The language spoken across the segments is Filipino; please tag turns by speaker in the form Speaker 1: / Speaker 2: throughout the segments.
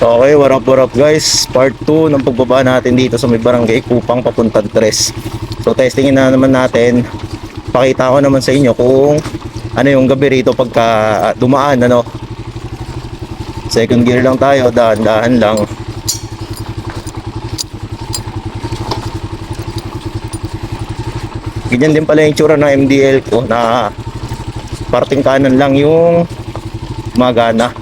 Speaker 1: Okay, what up guys? Part 2 ng pagbaba natin dito sa may barangay Kupang papuntang Tres. So testingin na naman natin. Pakita ko naman sa inyo kung ano yung gabi rito pagka dumaan, ano. Second gear lang tayo, dahan-dahan lang. Ganyan din pala yung tsura ng MDL ko na parting kanan lang yung magana.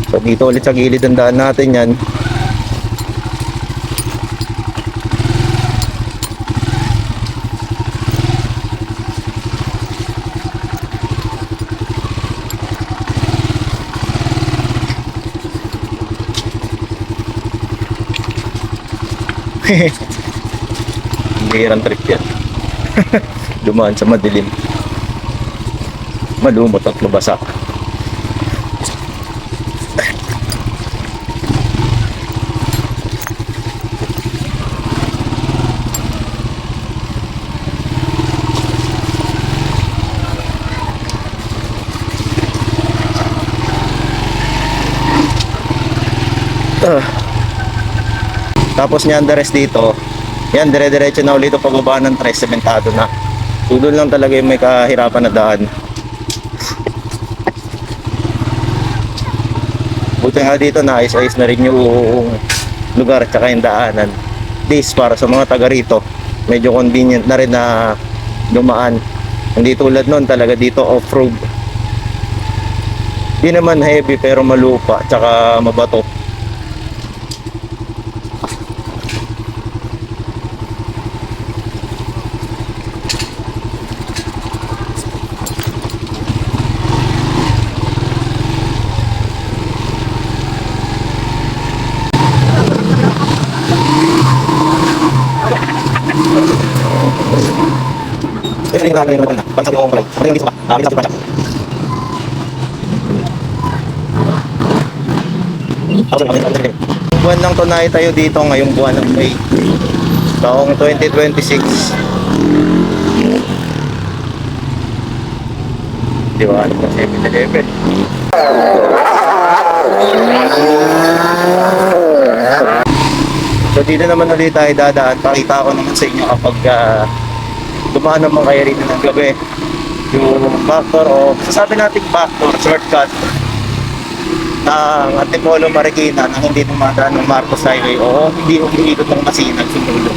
Speaker 1: So dito ulit sa gilid ang daan natin yan. Bihirang trip yan. Dumaan sa madilim, malumot at mabasa. Tapos niyan the rest dito, yan dire-diretso na ulit pababa ng Tres, sementado na. Tudol lang talaga yung may kahirapan na daan. Buti nga dito na ayos-ayos na rin yung lugar at saka yung daanan. This para sa mga taga rito, medyo convenient na rin na dumaan. Hindi tulad nun talaga dito off-road. Di naman heavy pero malupa at saka mabato. Ini kami naman na. Pag sabi ko pala, pag hindi sa kami sa pala. Buwan lang to na tayo dito ngayong buwan ng May. Taong 2026. Di ba? Ano kasi 7-11. So dito naman ulit tayo dadaan. Pakita ko naman sa inyo kapag dumaan naman kayo rito ng gabi, yung backdoor o sasabi natin backdoor, shortcut ng Antipolo Marikina nang hindi dumadaan ng Marcos Highway o hindi umiikot ng Masinag Sinulog.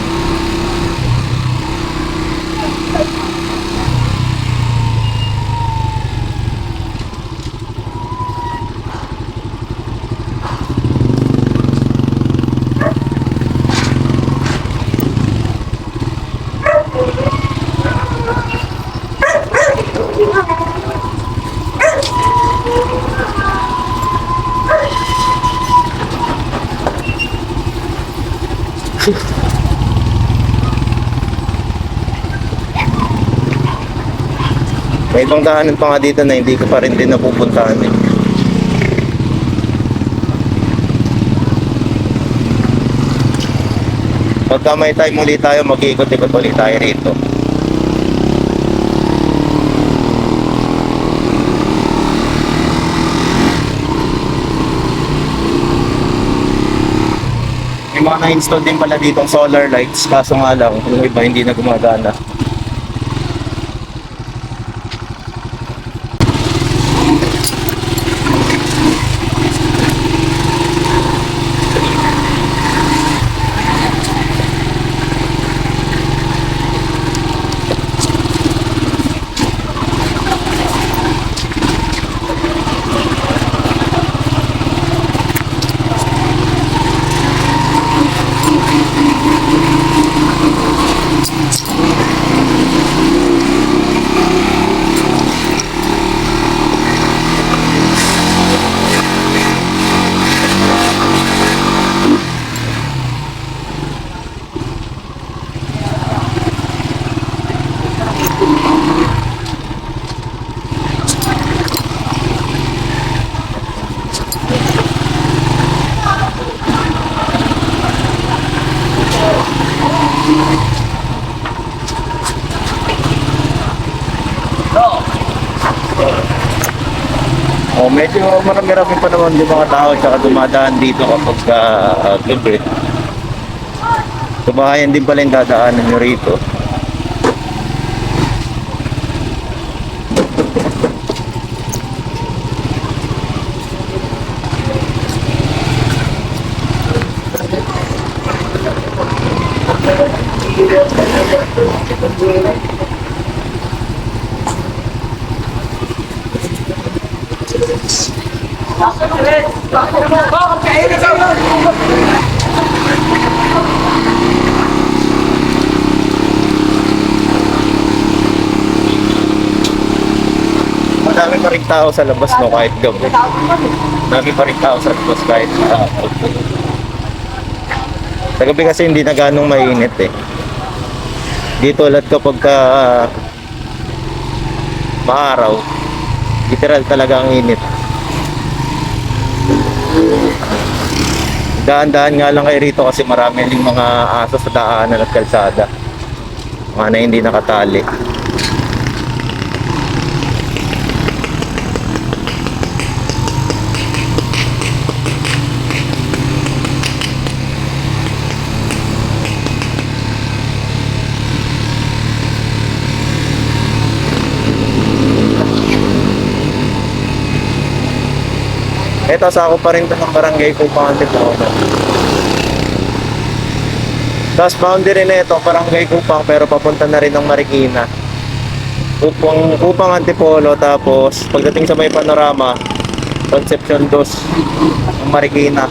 Speaker 1: May ibang daanan pa nga dito na hindi ko pa rin din napupuntahan eh. Pagka may time ulit tayo, mag-iikot-ikot ulit tayo rito. May mga na-install din pala ditong solar lights, kaso nga lang yung iba hindi na gumagana. Oh, medyo marami-rami pa naman yung mga tao tsaka dumadaan dito kapag gabi. Tumahayan din pala yung dadaanan nyo rito. Madami pa rin tao sa labas, no, kahit gabi. Madami pa rin tao sa labas kahit sa gabi kasi hindi na ganong mainit eh. Dito ulit kapag maaraw, literal talaga ang init. Daan-daan nga lang kayo rito kasi marami din mga aso sa daanan at kalsada. Mga na hindi nakatali. Ito, sako pa rin ito ng barangay Kupang Antipolo. Tapos boundary na ito, barangay Kupang, pero papunta na rin ng Marikina. Kupang Antipolo, tapos pagdating sa may panorama, Concepcion 2 ng Marikina.